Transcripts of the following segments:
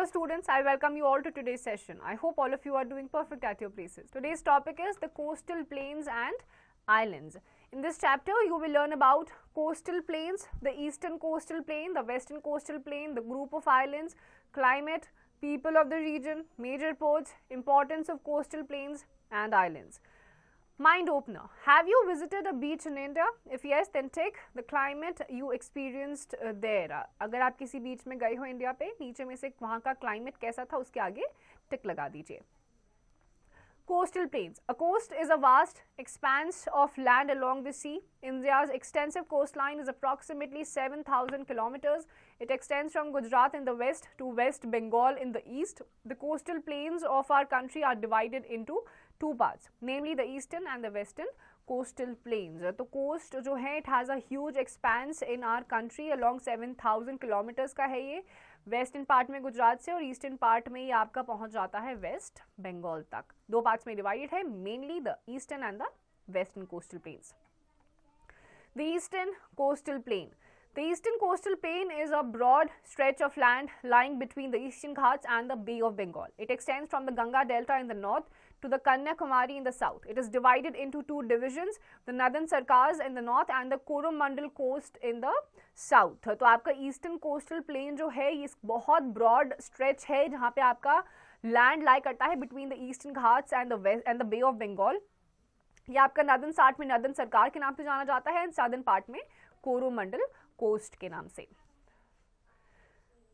Hello students, I welcome you all to today's session. I hope all of you are doing perfect at your places. Today's topic is the coastal plains and islands. In this chapter, you will learn about coastal plains, the eastern coastal plain, the western coastal plain, the group of islands, climate, people of the region, major ports, importance of coastal plains and islands. Mind opener. Have you visited a beach in India? If yes, then tick the climate you experienced there. अगर आप किसी बीच में गए हो India पे, नीचे में से वहाँ का क्लाइमेट कैसा था उसके आगे टिक लगा दीजिए. Coastal plains. A coast is a vast expanse of land along the sea. India's extensive coastline is approximately 7,000 kilometers. It extends from Gujarat in the west to West Bengal in the east. The coastal plains of our country are divided into two parts, namely the eastern and the western coastal plains. तो coast जो है it has a huge expanse in our country along 7,000 kilometers का है ये. Western part में गुजरात से और eastern part में ये आपका पहुंच जाता है वेस्ट बंगाल तक. दो पार्ट्स में डिवाइडेड है, mainly the eastern and the western coastal planes. The eastern coastal plain. The eastern coastal plain is a broad stretch of land lying between the Eastern Ghats and the Bay of Bengal. It extends from the Ganga Delta in the north to the Kanyakumari in the south. It is divided into two divisions, the Northern Sarkars in the north and the Coromandel coast in the south. तो आपका eastern coastal plain जो है ये बहुत broad stretch है जहाँ पे आपका लैंड लाई करता है between the Eastern Ghats and the west and the Bay of Bengal. ये आपका नॉर्दर्न साइड में नॉर्दर्न सरकार के नाम से जाना जाता है एंड साउदर्न पार्ट में कोरोमंडल कोस्ट के नाम से.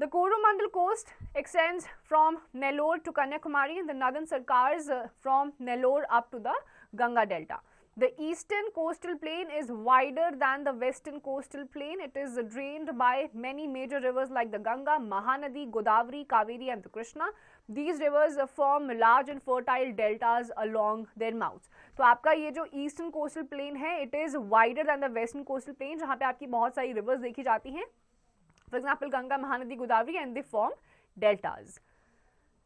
The Coromandel coast extends from Nellore to Kanyakumari and the northern Sarkars from Nellore up to the Ganga Delta. The eastern coastal plain is wider than the western coastal plain. It is drained by many major rivers like the Ganga, Mahanadi, Godavari, Kaveri and the Krishna. These rivers form large and fertile deltas along their mouths. तो आपका ये जो eastern coastal plain है it is wider than the western coastal plain जहाँ पे आपकी बहुत सारी rivers देखी जाती हैं. For example, Ganga, Mahanadi, Godavari and they form deltas.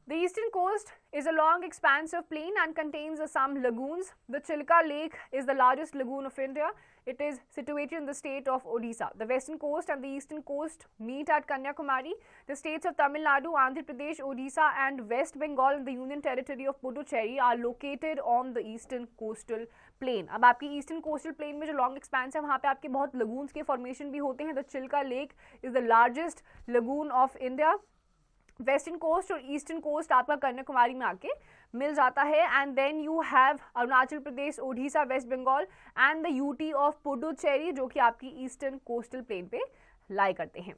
The eastern coast is a long expanse of plain and contains some lagoons. The Chilka Lake is the largest lagoon of India. It is situated in the state of Odisha. The western coast and the eastern coast meet at Kanyakumari. The states of Tamil Nadu, Andhra Pradesh, Odisha and West Bengal and the Union Territory of Puducherry are located on the eastern coastal plain. अब आपकी eastern coastal plain में जो long expense है वहाँ पे आपके बहुत lagoons के फॉर्मेशन भी होते हैं. The Chilka lake is the largest lagoon of India. Western coast और ईस्टर्न कोस्ट आपका कन्याकुमारी में आके मिल जाता है and then you have Arunachal Pradesh, Odisha, West Bengal and the UT of Puducherry जो कि आपकी ईस्टर्न कोस्टल प्लेन पे लाई करते हैं.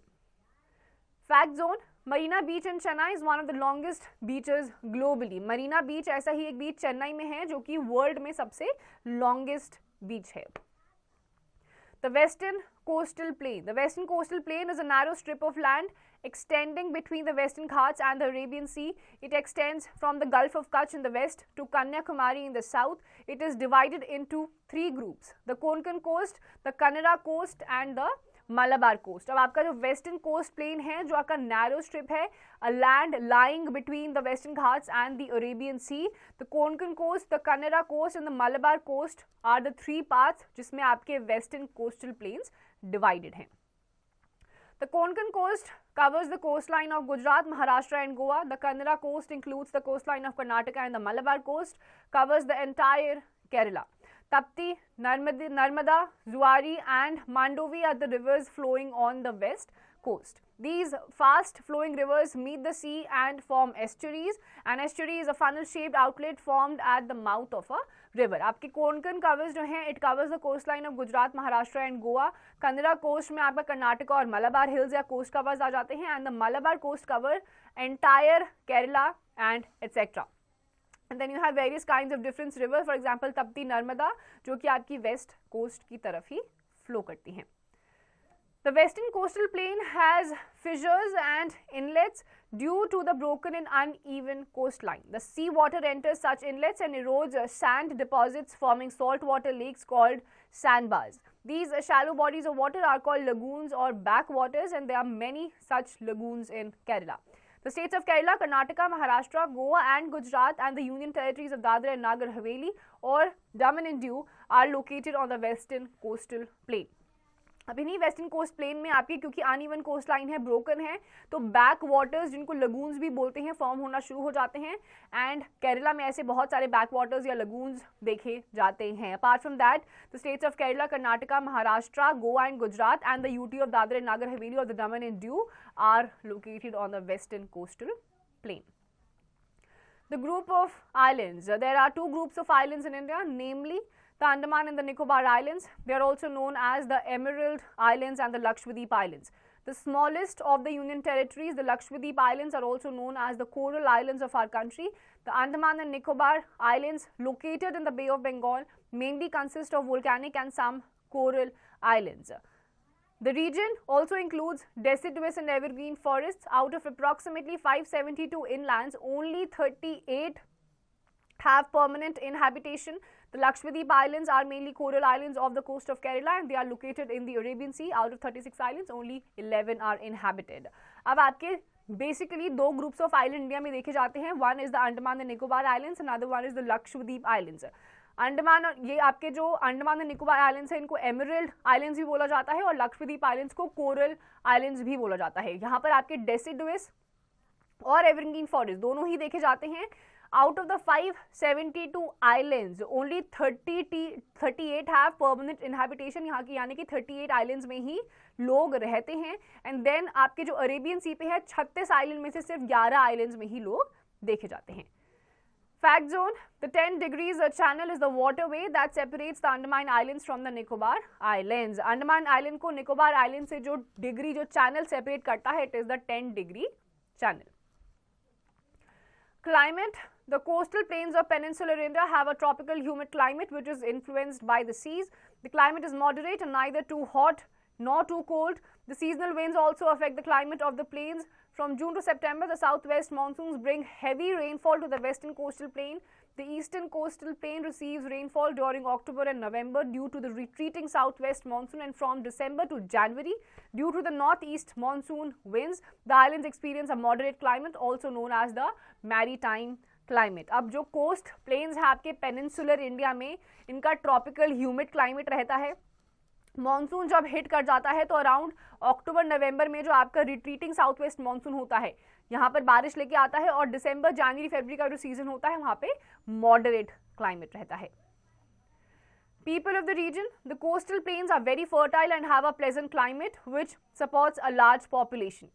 Fact zone. Marina Beach in Chennai is one of the longest beaches globally. Marina Beach ऐसा ही एक बीच चेन्नई में है जो कि वर्ल्ड में सबसे लॉन्गेस्ट बीच है. The western coastal plain. The western coastal plain is a narrow strip of land extending between the Western Ghats and the Arabian Sea. It extends from the Gulf of Kutch in the west to Kanyakumari in the south. It is divided into three groups: the Konkan coast, the Kannada coast and the Malabar coast. अब आपका जो western coast plane है जो आपका narrow strip है, a land lying between the Western Ghats and the Arabian Sea. The Konkan coast, the Kannada coast and the Malabar coast are the three parts जिसमें आपके western coastal planes divided हैं. The Konkan coast covers the coastline of Gujarat, Maharashtra and Goa. The Kannada coast includes the coastline of Karnataka and the Malabar coast covers the entire Kerala. Tapti, Narmada, Zuari and Mandovi are the rivers flowing on the west coast. These fast flowing rivers meet the sea and form estuaries. An estuary is a funnel shaped outlet formed at the mouth of a river. आपके Konkan covers जो हैं it covers the coastline of Gujarat, Maharashtra and Goa. Kannada coast में आपका कर्नाटका और Malabar hills या coast covers आ जाते हैं and the Malabar coast cover entire Kerala and etc. And then you have various kinds of different rivers. For example, Tapti, Narmada जो कि आपकी west coast की तरफ ही फ्लो करती हैं. The western coastal plain has fissures and inlets due to the broken and uneven coastline. The sea water enters such inlets and erodes sand deposits forming saltwater lakes called sandbars. These shallow bodies of water are called lagoons or backwaters and there are many such lagoons in Kerala. The states of Kerala, Karnataka, Maharashtra, Goa and Gujarat and the Union Territories of Dadra and Nagar Haveli or Daman and Diu are located on the western coastal plain. अब इन्हीं western coast plane में आपकी क्योंकि uneven coast line है, broken है, तो back waters जिनको lagoons भी बोलते हैं फॉर्म होना शुरू हो जाते हैं एंड केरला में ऐसे बहुत सारे बैक वाटर्स या लगून्स देखे जाते हैं. Apart from that the states of Kerala, Karnataka, Maharashtra, Goa and Gujarat and the UT of Dadra and Nagar Haveli और the Daman and Diu are located on the western coastal plain. The group of islands. There are two groups of islands in India, namely the Andaman and the Nicobar Islands. They are also known as the Emerald Islands and the Lakshadweep Islands. The smallest of the Union territories, the Lakshadweep Islands, are also known as the Coral Islands of our country. The Andaman and Nicobar Islands, located in the Bay of Bengal, mainly consist of volcanic and some coral islands. The region also includes deciduous and evergreen forests. Out of approximately 572 inlands, only 38 have permanent inhabitation. The Lakshadweep Islands are mainly coral islands off the coast of Kerala and they are located in the Arabian Sea. Out of 36 islands, only 11 are inhabited. अब आपके basically दो groups of island India में देखे जाते हैं. One is the Andaman and Nicobar islands, another one is the Lakshadweep islands. Andaman, ये आपके जो अंडमान एंड निकोबार आइलैंड्स हैं इनको एमरल्ड आइलैंड्स भी बोला जाता है और लक्षद्वीप आइलैंड्स को कोरल आइलैंड्स भी बोला जाता है. यहाँ पर आपके डेसिडुअस और एवरग्रीन फॉरेस्ट दोनों ही देखे जाते हैं. Out of the 572 islands only 38 have permanent inhabitation. यहाँ की यानी कि 38 आइलैंड्स में ही लोग रहते हैं. एंड देन आपके जो अरेबियन सी पे है 36 आइलैंड में से सिर्फ 11 आइलैंड्स में ही लोग देखे जाते हैं. Fact zone, the 10 degrees channel is the waterway that separates the Andaman Islands from the Nicobar Islands. Andaman Island को Nicobar Island से जो डिग्री जो चैनल सेपरेट करता है, it is the 10 degree channel. Climate, the coastal plains of peninsular India have a tropical humid climate which is influenced by the seas. The climate is moderate and neither too hot nor too cold. The seasonal winds also affect the climate of the plains. From June to September, the southwest monsoons bring heavy rainfall to the western coastal plain. The eastern coastal plain receives rainfall during October and November due to the retreating southwest monsoon, and from December to January, due to the northeast monsoon winds, the islands experience a moderate climate also known as the maritime climate. अब जो coast plains है आपके peninsular India में, इनका tropical humid climate रहता है. Monsoon जब hit कर जाता है तो अराउंड अक्टूबर नवंबर में जो आपका रिट्रीटिंग साउथ वेस्ट मॉनसून होता है यहाँ पर बारिश लेके आता है और दिसंबर जनवरी फरवरी का जो सीजन होता है वहाँ पे मॉडरेट क्लाइमेट रहता है. People of the region, the coastal plains are very fertile and have a pleasant climate which supports a large population.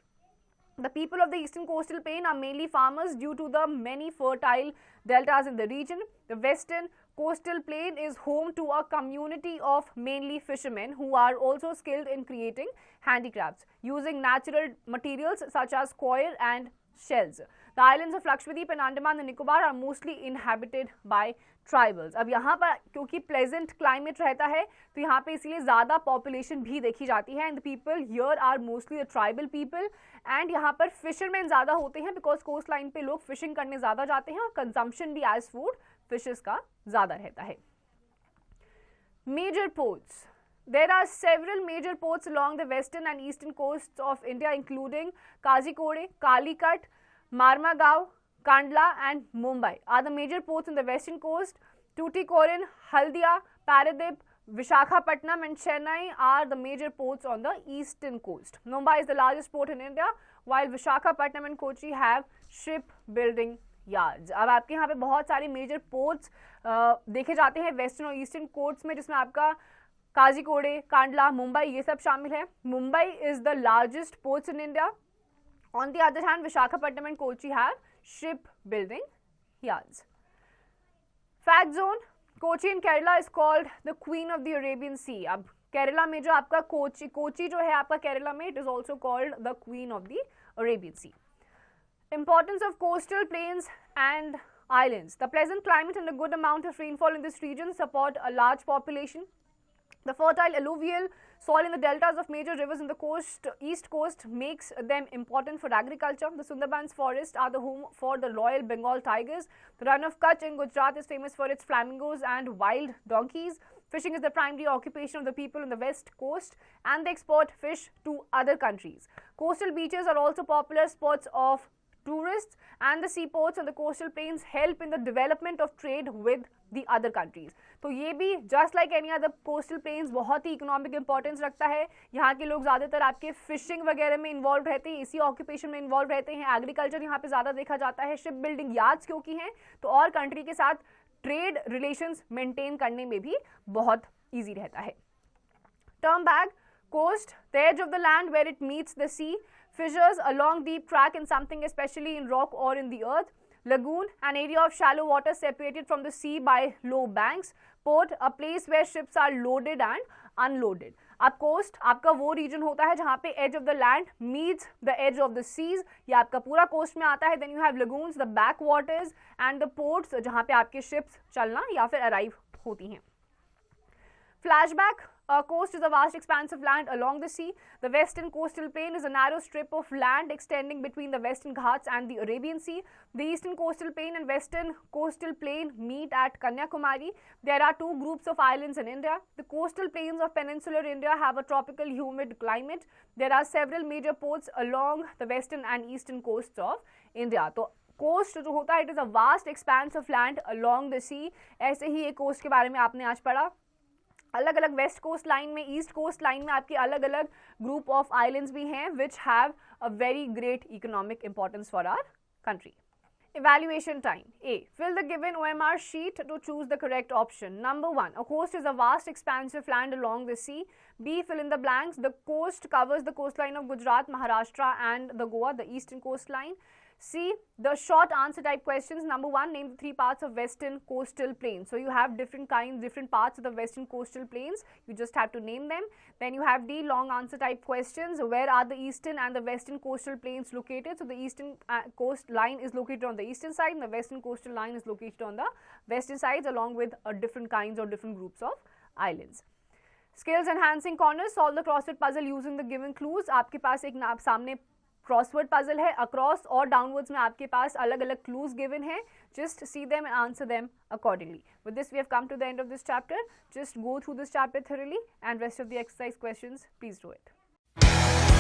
The people of the eastern coastal plain are mainly farmers due to the many fertile deltas in the region. The western coastal plain is home to a community of mainly fishermen who are also skilled in creating handicrafts using natural materials such as coir and shells. The islands of Lakshadweep and Andaman and Nicobar are mostly inhabited by tribals. अब यहाँ पर क्योंकि pleasant climate रहता है तो यहाँ पे इसलिए ज़्यादा पॉपुलेशन भी देखी जाती है. And the people here are mostly the tribal people and यहाँ पर फिशरमैन ज़्यादा होते हैं बिकॉज कोस्ट लाइन पे लोग फिशिंग करने ज़्यादा जाते हैं और कंजम्पशन भी एज फूड फिशेस का ज़्यादा रहता है. Major ports. There are several major ports along the western and eastern coasts of India including Kazikode, Calicut, Marmagaon, Kandla and Mumbai are the major ports in the western coast. Tuticorin, Haldia, Paradip, Visakhapatnam and Chennai are the major ports on the eastern coast. Mumbai is the largest port in India while Visakhapatnam and Kochi have shipbuilding yards. अब आपके यहाँ पे बहुत सारे major ports देखे जाते हैं western और ईस्टर्न कोस्ट्स में जिसमें आपका काजीकोडे, कांडला, मुंबई ये सब शामिल है. Mumbai is the largest ports in India. On the other hand Visakhapatnam and Kochi have ship building yards. Fact zone. Kochi in Kerala is called the queen of the Arabian sea. अब केरला में जो आपका कोची जो है आपका केरला में, it is also called the queen of the Arabian sea. Importance of coastal plains and islands. The pleasant climate and a good amount of rainfall in this region support a large population. The fertile alluvial soil in the deltas of major rivers in the east coast makes them important for agriculture. The Sundarbans forest are the home for the Royal Bengal tigers. The run of Kutch in Gujarat is famous for its flamingos and wild donkeys. Fishing is the primary occupation of the people on the west coast and they export fish to other countries. Coastal beaches are also popular spots of Tourists and the seaports on the coastal plains help in the development of trade with the other countries. तो ये भी just like any other coastal plains बहुत ही economic importance रखता है. यहाँ के लोग ज़्यादातर आपके फिशिंग वगैरह में इन्वॉल्व रहते हैं, इसी ऑक्यूपेशन में इन्वॉल्व रहते हैं. एग्रीकल्चर यहाँ पे ज़्यादा देखा जाता है. शिप बिल्डिंग यार्ड्स क्योंकि हैं तो और कंट्री के साथ ट्रेड रिलेशंस मेंटेन करने में भी बहुत ईजी रहता है. Term back coast, the edge of the land where it meets the sea. Fissures along deep track in something, especially in rock or in the earth. Lagoon, an area of shallow water separated from the sea by low banks. Port, a place where ships are loaded and unloaded. अब coast आपका वो region होता है जहाँ पे edge of the land meets the edge of the seas, या आपका पूरा कोस्ट में आता है. Then you have lagoons, the backwaters and the ports जहाँ पे आपके शिप्स चलना या फिर अराइव होती हैं. Flashback. Coast is a vast expanse of land along the sea. The western coastal plain is a narrow strip of land extending between the Western Ghats and the Arabian Sea. The eastern coastal plain and western coastal plain meet at Kanyakumari. There are two groups of islands in India. The coastal plains of peninsular India have a tropical humid climate. There are several major ports along the western and eastern coasts of India. तो coast जो होता है, it is a vast expanse of land along the sea. ऐसे ही एक coast के बारे में आपने आज पढ़ा. अलग अलग वेस्ट कोस्ट लाइन में, ईस्ट कोस्ट लाइन में आपके अलग अलग ग्रुप ऑफ आइलैंड्स भी हैं which have a very great economic importance for our country. Evaluation time. A. Fill the given OMR sheet to choose the correct option. Number 1. A coast is a vast expanse of land along the sea. B. Fill in the blanks. The coast covers the coastline of Gujarat, Maharashtra and the Goa, the eastern coastline. C. The short answer type questions. Number 1. Name the 3 parts of western coastal plains. So you have different parts of the western coastal plains. You just have to name them. Then you have D. Long answer type questions. Where are the eastern and the western coastal plains located? So the eastern coastline is located on the eastern side and the western coastal line is located on the western sides, along with different kinds or different groups of islands. Skills enhancing corners. Solve the crossword puzzle using the given clues. आपके पास एक सामने crossword puzzle है. Across और downwards में आपके पास अलग अलग क्लूज गिवन है. Just see them and answer them accordingly. With this we have come to the end of this chapter. Just go through this chapter thoroughly and rest of the exercise questions please do it.